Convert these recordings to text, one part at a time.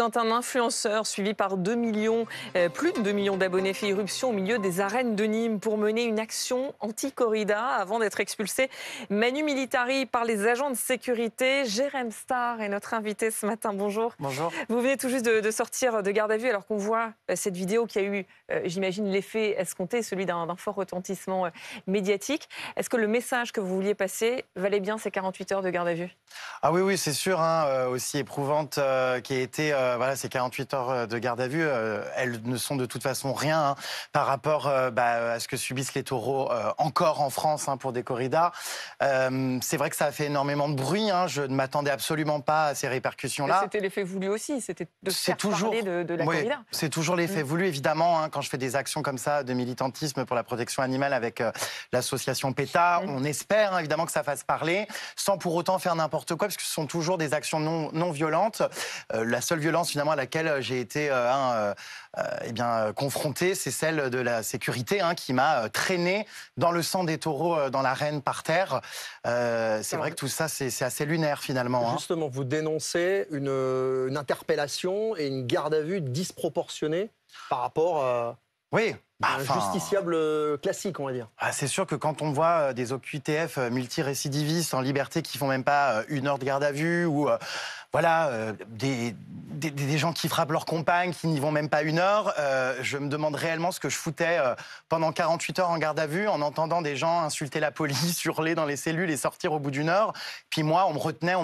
Quand un influenceur suivi par 2 millions, plus de 2 millions d'abonnés fait irruption au milieu des arènes de Nîmes pour mener une action anti-corrida avant d'être expulsé Manu Militari par les agents de sécurité. Jérém Star est notre invité ce matin. Bonjour. Bonjour. Vous venez tout juste de sortir de garde à vue alors qu'on voit cette vidéo qui a eu, j'imagine, l'effet escompté, celui d'un fort retentissement médiatique. Est-ce que le message que vous vouliez passer valait bien ces 48 heures de garde à vue? Ah oui, c'est sûr, aussi éprouvante qui a été ces 48 heures de garde à vue, elles ne sont de toute façon rien par rapport à ce que subissent les taureaux encore en France pour des corridas. C'est vrai que ça a fait énormément de bruit, je ne m'attendais absolument pas à ces répercussions-là. C'était l'effet voulu aussi, c'était de faire parler de la corrida. C'est toujours l'effet voulu, évidemment. Quand je fais des actions comme ça de militantisme pour la protection animale avec l'association PETA, on espère évidemment que ça fasse parler, sans pour autant faire n'importe quoi, parce que ce sont toujours des actions non violentes. La seule violence finalement à laquelle j'ai été confronté, c'est celle de la sécurité qui m'a traîné dans le sang des taureaux dans l'arène par terre. C'est vrai que tout ça, c'est assez lunaire finalement. Justement, vous dénoncez une interpellation et une garde à vue disproportionnée par rapport à un justiciable classique, on va dire. C'est sûr que quand on voit des OQTF multirécidivistes en liberté qui font même pas 1 heure de garde à vue ou des gens qui frappent leur compagne qui n'y vont même pas 1 heure, je me demande réellement ce que je foutais pendant 48 heures en garde à vue en entendant des gens insulter la police, hurler dans les cellules et sortir au bout d'1 heure. Puis moi, on me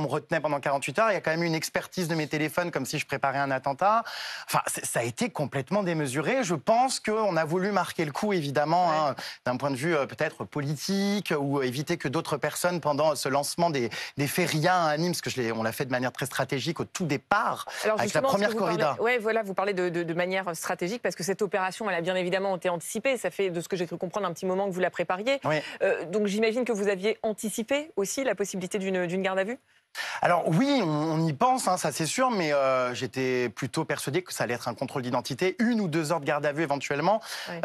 retenait pendant 48 heures. Il y a quand même eu une expertise de mes téléphones comme si je préparais un attentat. Enfin, ça a été complètement démesuré. Je pense qu'on a voulu marquer le coup, évidemment, d'un point de vue peut-être politique ou éviter que d'autres personnes, pendant ce lancement des férias à Nîmes, parce que on l'a fait de manière très stratégique au tout départ, avec la première corrida. Vous parlez de manière stratégique parce que cette opération, elle a bien évidemment été anticipée. Ça fait, de ce que j'ai cru comprendre, un petit moment que vous la prépariez. Oui. Donc j'imagine que vous aviez anticipé aussi la possibilité d'une garde à vue? Alors oui, on y pense, ça c'est sûr, mais j'étais plutôt persuadé que ça allait être un contrôle d'identité, 1 ou 2 heures de garde à vue éventuellement. Ouais.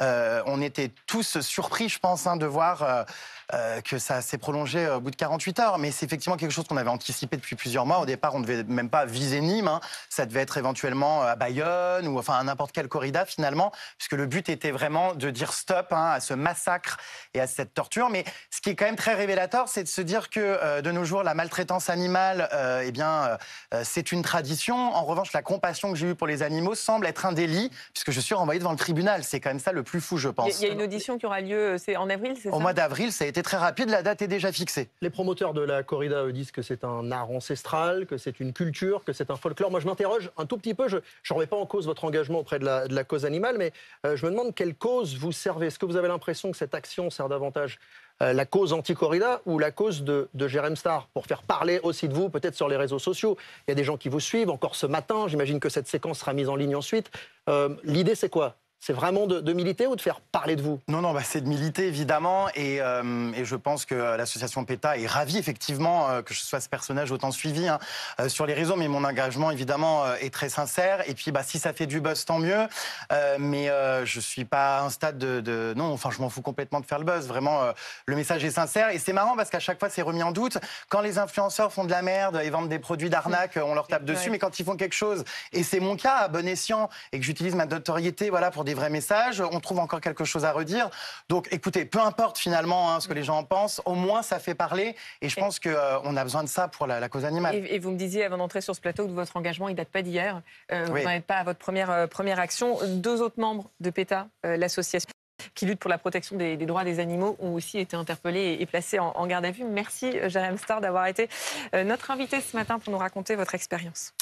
On était tous surpris, je pense, de voir que ça s'est prolongé au bout de 48 heures. Mais c'est effectivement quelque chose qu'on avait anticipé depuis plusieurs mois. Au départ, on ne devait même pas viser Nîmes. Ça devait être éventuellement à Bayonne ou à n'importe quelle corrida finalement, puisque le but était vraiment de dire stop à ce massacre et à cette torture. Mais ce qui est quand même très révélateur, c'est de se dire que de nos jours, la maltraitance animale, c'est une tradition. En revanche, la compassion que j'ai eue pour les animaux semble être un délit, puisque je suis renvoyé devant le tribunal. C'est quand même ça le plus fou, je pense. Il y a une audition qui aura lieu, c'est en avril, c'est ça? Au mois d'avril, ça a été très rapide, la date est déjà fixée. Les promoteurs de la corrida disent que c'est un art ancestral, que c'est une culture, que c'est un folklore. Moi, je m'interroge un tout petit peu, je ne remets pas en cause votre engagement auprès de la cause animale, mais je me demande quelle cause vous servez. Est-ce que vous avez l'impression que cette action sert davantage la cause anti-corrida ou la cause de Jérém Star, pour faire parler aussi de vous, peut-être sur les réseaux sociaux? Il y a des gens qui vous suivent, encore ce matin, j'imagine que cette séquence sera mise en ligne ensuite. L'idée, c'est quoi? C'est vraiment de militer ou de faire parler de vous? Non, c'est de militer, évidemment. Et je pense que l'association PETA est ravie, effectivement, que je sois ce personnage autant suivi sur les réseaux. Mais mon engagement, évidemment, est très sincère. Et puis, si ça fait du buzz, tant mieux. Mais je ne suis pas à un stade non, je m'en fous complètement de faire le buzz. Vraiment, le message est sincère. Et c'est marrant parce qu'à chaque fois, c'est remis en doute. Quand les influenceurs font de la merde et vendent des produits d'arnaque, on leur tape dessus. Mais quand ils font quelque chose, et c'est mon cas, à bon escient, et que j'utilise ma notoriété pour des vrais messages, on trouve encore quelque chose à redire. Donc écoutez, peu importe finalement ce que les gens en pensent, au moins ça fait parler et je pense qu'on a besoin de ça pour la cause animale. Et vous me disiez avant d'entrer sur ce plateau que votre engagement il date pas d'hier, vous n'en êtes pas à votre première action. 2 autres membres de PETA, l'association qui lutte pour la protection des droits des animaux, ont aussi été interpellés et placés en garde à vue. Merci Jérém Star d'avoir été notre invité ce matin pour nous raconter votre expérience.